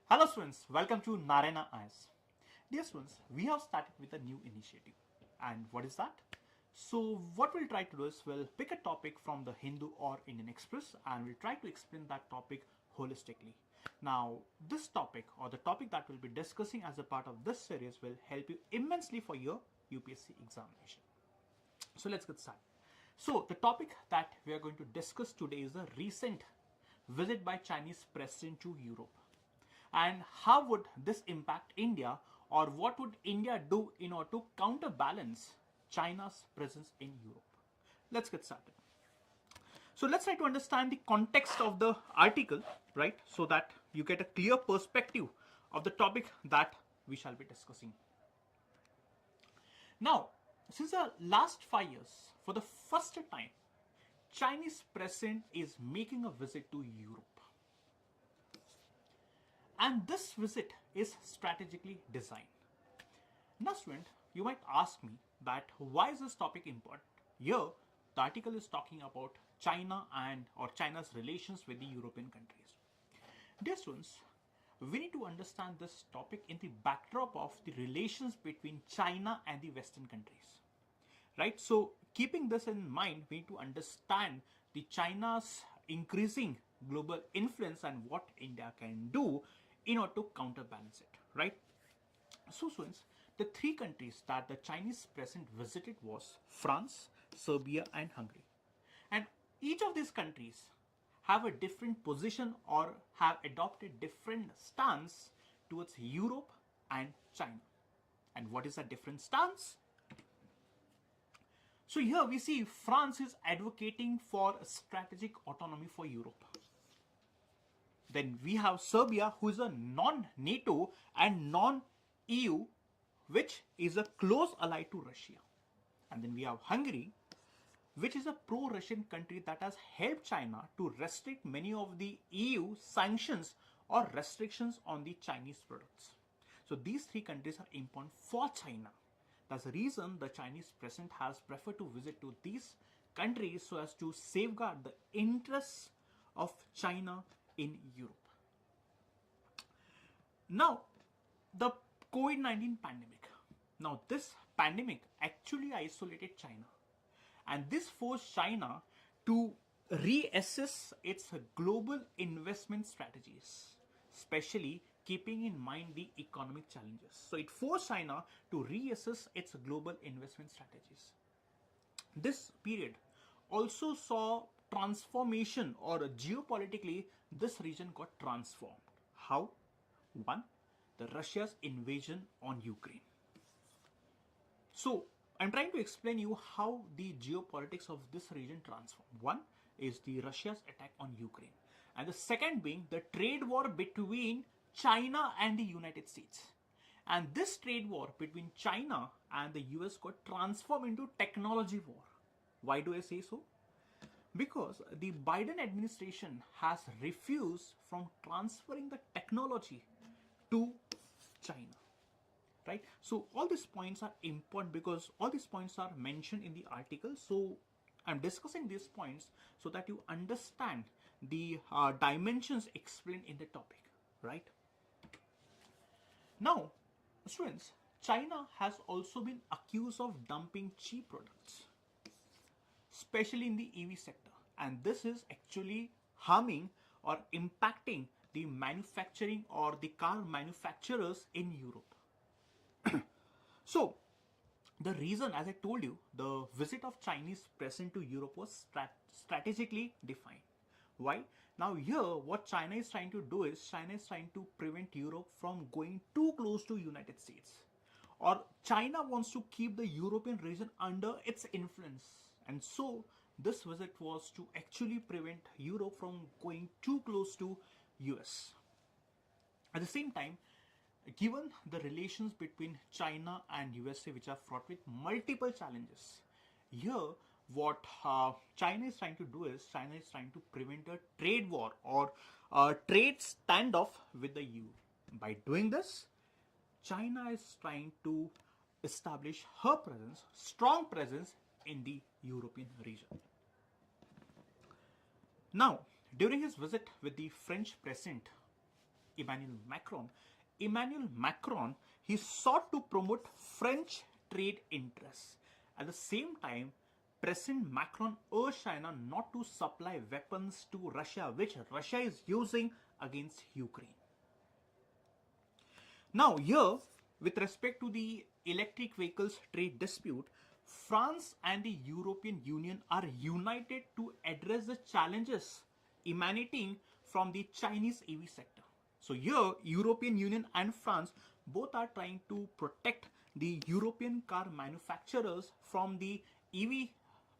Hello students, welcome to Narayana IAS. Dear students, we have started with a new initiative. And what is that? So what we'll try to do is we'll pick a topic from the Hindu or Indian Express and we'll try to explain that topic holistically. Now this topic or the topic that we'll be discussing as a part of this series will help you immensely for your UPSC examination. So let's get started. So the topic that we are going to discuss today is the recent visit by Chinese President to Europe. And how would this impact India, or what would India do in order to counterbalance China's presence in Europe? Let's get started. So let's try to understand the context of the article, right? So that you get a clear perspective of the topic that we shall be discussing. Now, since the last 5 years, for the first time, Chinese president is making a visit to Europe. And this visit is strategically designed. Now student, you might ask me that why is this topic important? Here, the article is talking about China or China's relations with the European countries. Dear students, we need to understand this topic in the backdrop of the relations between China and the Western countries. Right? So keeping this in mind, we need to understand the China's increasing global influence and what India can do in order to counterbalance it, right? So students, the three countries that the Chinese president visited was France, Serbia and Hungary. And each of these countries have a different position or have adopted different stance towards Europe and China. And what is that different stance? So here we see France is advocating for strategic autonomy for Europe. Then we have Serbia, who is a non-NATO and non-EU, which is a close ally to Russia. And then we have Hungary, which is a pro-Russian country that has helped China to restrict many of the EU sanctions or restrictions on the Chinese products. So these three countries are important for China. That's the reason the Chinese president has preferred to visit to these countries so as to safeguard the interests of China in Europe. Now, the COVID-19 pandemic. Now, this pandemic actually isolated China. And this forced China to reassess its global investment strategies, especially keeping in mind the economic challenges. So, it forced China to reassess its global investment strategies. This period also saw transformation, or geopolitically this region got transformed. How? One, the Russia's invasion on Ukraine. So I'm trying to explain you how the geopolitics of this region transformed. One is the Russia's attack on Ukraine, and the second being the trade war between China and the United States. And this trade war between China and the US got transformed into technology war. Why do I say so? Because the Biden administration has refused from transferring the technology to China, right? So all these points are important because all these points are mentioned in the article. So I'm discussing these points so that you understand the dimensions explained in the topic, right? Now, students, China has also been accused of dumping cheap products, especially in the EV sector. And this is actually harming or impacting the manufacturing or the car manufacturers in Europe. So, the reason, as I told you, the visit of Chinese president to Europe was strategically defined. Why? Now here, what China is trying to do is, China is trying to prevent Europe from going too close to United States. Or China wants to keep the European region under its influence. And so, this visit was to actually prevent Europe from going too close to US. At the same time, given the relations between China and USA, which are fraught with multiple challenges, here what China is trying to do is, China is trying to prevent a trade war or a trade standoff with the EU. By doing this, China is trying to establish her presence, strong presence in the European region. Now, during his visit with the French president, Emmanuel Macron. Emmanuel Macron, he sought to promote French trade interests. At the same time, President Macron urged China not to supply weapons to Russia, which Russia is using against Ukraine. Now, here, with respect to the electric vehicles trade dispute, France and the European Union are united to address the challenges emanating from the Chinese EV sector. So here, European Union and France both are trying to protect the European car manufacturers from the EV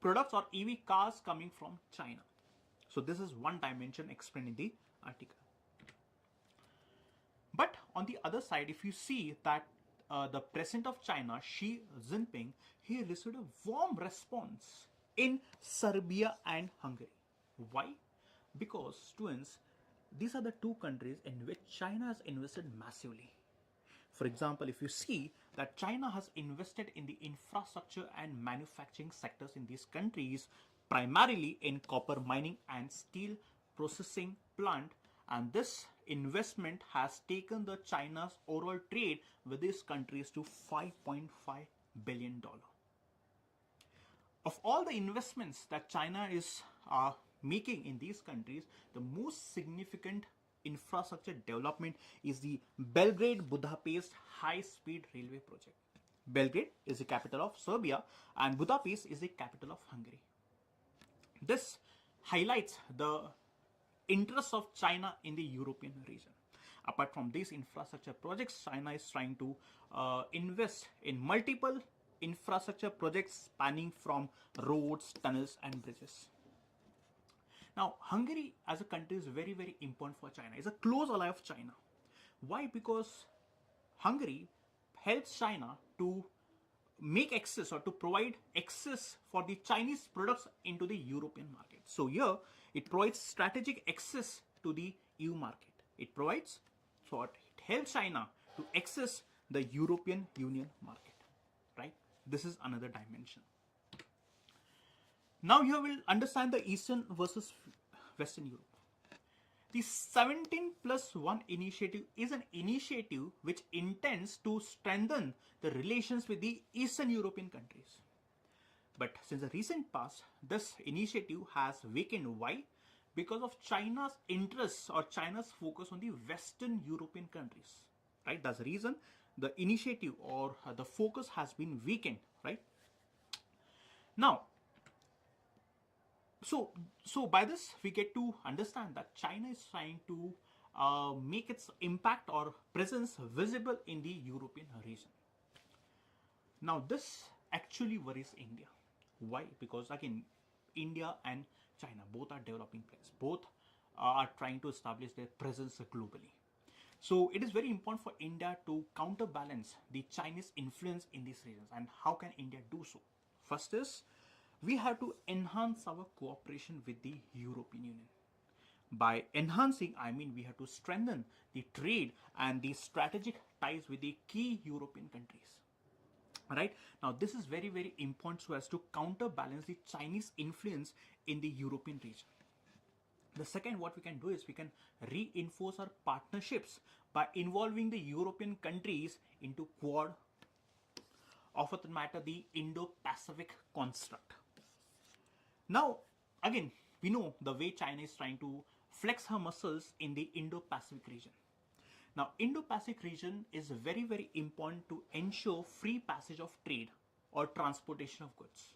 products or EV cars coming from China. So this is one dimension explained in the article. But on the other side, if you see that the president of China, Xi Jinping, he received a warm response in Serbia and Hungary. Why? Because, students, these are the two countries in which China has invested massively. For example, if you see that China has invested in the infrastructure and manufacturing sectors in these countries, primarily in copper mining and steel processing plant, and this investment has taken the China's overall trade with these countries to $5.5 billion. Of all the investments that China is making in these countries, the most significant infrastructure development is the Belgrade-Budapest high-speed railway project. Belgrade is the capital of Serbia and Budapest is the capital of Hungary. This highlights the interest of China in the European region. Apart from these infrastructure projects, China is trying to invest in multiple infrastructure projects spanning from roads, tunnels and bridges. Now, Hungary as a country is very, very important for China. It's a close ally of China. Why? Because Hungary helps China to make access or to provide access for the Chinese products into the European market. So here, it provides strategic access to the EU market. It provides, so it helps China to access the European Union market, right? This is another dimension. Now you will understand the Eastern versus Western Europe. The 17+1 initiative is an initiative which intends to strengthen the relations with the Eastern European countries. But since the recent past, this initiative has weakened. Why? Because of China's interests or China's focus on the Western European countries, right? That's the reason the initiative or the focus has been weakened, right? Now, so by this we get to understand that China is trying to make its impact or presence visible in the European region. Now this actually worries India. Why? Because again, India and China both are developing players. Both are trying to establish their presence globally. So it is very important for India to counterbalance the Chinese influence in these regions. And how can India do so? First is, we have to enhance our cooperation with the European Union. By enhancing, I mean we have to strengthen the trade and the strategic ties with the key European countries. Right? Now this is very, very important so as to counterbalance the Chinese influence in the European region. The second, what we can do is we can reinforce our partnerships by involving the European countries into Quad, or for that matter, the Indo-Pacific construct. Now, again, we know the way China is trying to flex her muscles in the Indo-Pacific region. Now, Indo-Pacific region is very, very important to ensure free passage of trade or transportation of goods.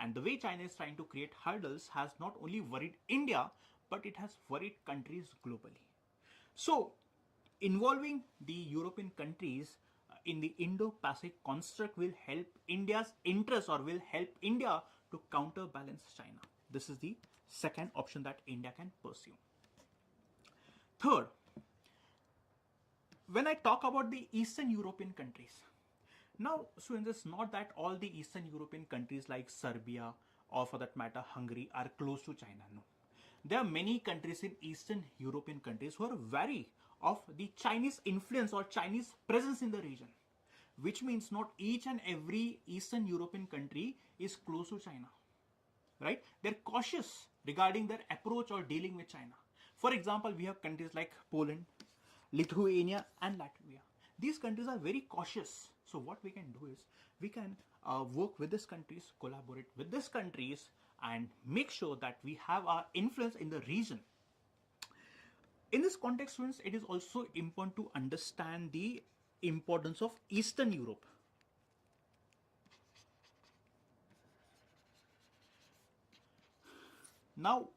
And the way China is trying to create hurdles has not only worried India, but it has worried countries globally. So, involving the European countries in the Indo-Pacific construct will help India's interest or will help India to counterbalance China. This is the second option that India can pursue. Third, when I talk about the Eastern European countries, now, so it's not that all the Eastern European countries like Serbia or for that matter Hungary are close to China. No. There are many countries in Eastern European countries who are wary of the Chinese influence or Chinese presence in the region, which means not each and every Eastern European country is close to China, right? They're cautious regarding their approach or dealing with China. For example, we have countries like Poland, Lithuania, and Latvia. These countries are very cautious. So what we can do is we can work with these countries, collaborate with these countries, and make sure that we have our influence in the region. In this context, students, it is also important to understand the importance of Eastern Europe. Now,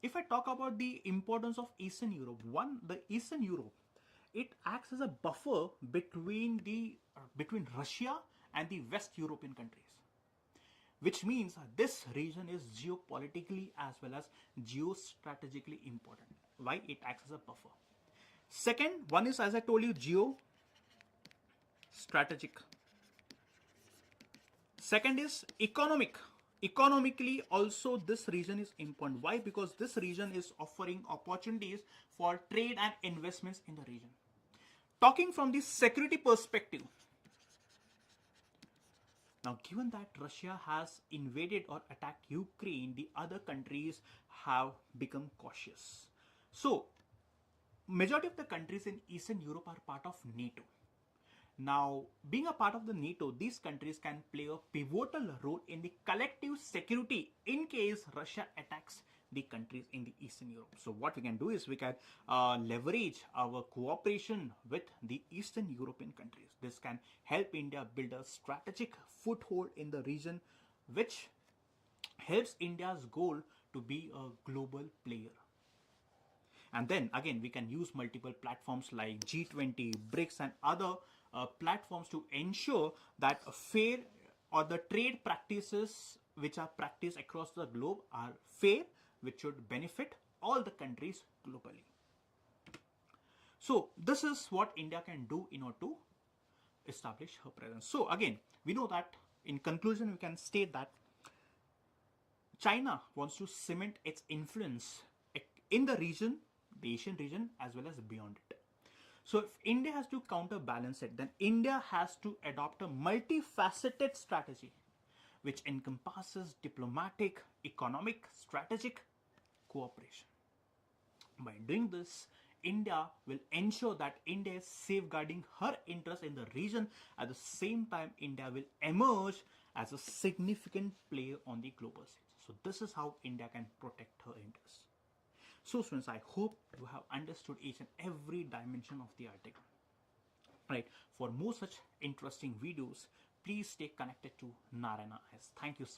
if I talk about the importance of Eastern Europe, the Eastern Europe, it acts as a buffer between Russia and the West European countries, which means this region is geopolitically as well as geostrategically important. Why it acts as a buffer? Second one is, as I told you, geostrategic. Second is economic. Economically also this region is important. Why? Because this region is offering opportunities for trade and investments in the region. Talking from the security perspective, now given that Russia has invaded or attacked Ukraine, the other countries have become cautious. So majority of the countries in Eastern Europe are part of NATO. Now, being a part of the NATO, these countries can play a pivotal role in the collective security in case Russia attacks the countries in the Eastern Europe. So what we can do is we can leverage our cooperation with the Eastern European countries. This can help India build a strategic foothold in the region, which helps India's goal to be a global player. And then again, we can use multiple platforms like G20, BRICS, and other platforms to ensure that fair or the trade practices which are practiced across the globe are fair, which should benefit all the countries globally. So this is what India can do in order to establish her presence. So again, we know that in conclusion, we can state that China wants to cement its influence in the region, the Asian region, as well as beyond it. So if India has to counterbalance it, then India has to adopt a multifaceted strategy which encompasses diplomatic, economic, strategic cooperation. By doing this, India will ensure that India is safeguarding her interests in the region. At the same time, India will emerge as a significant player on the global stage. So this is how India can protect her interests. So students, I hope you have understood each and every dimension of the article. Right. For more such interesting videos, please stay connected to Narayana IAS. Thank you so much.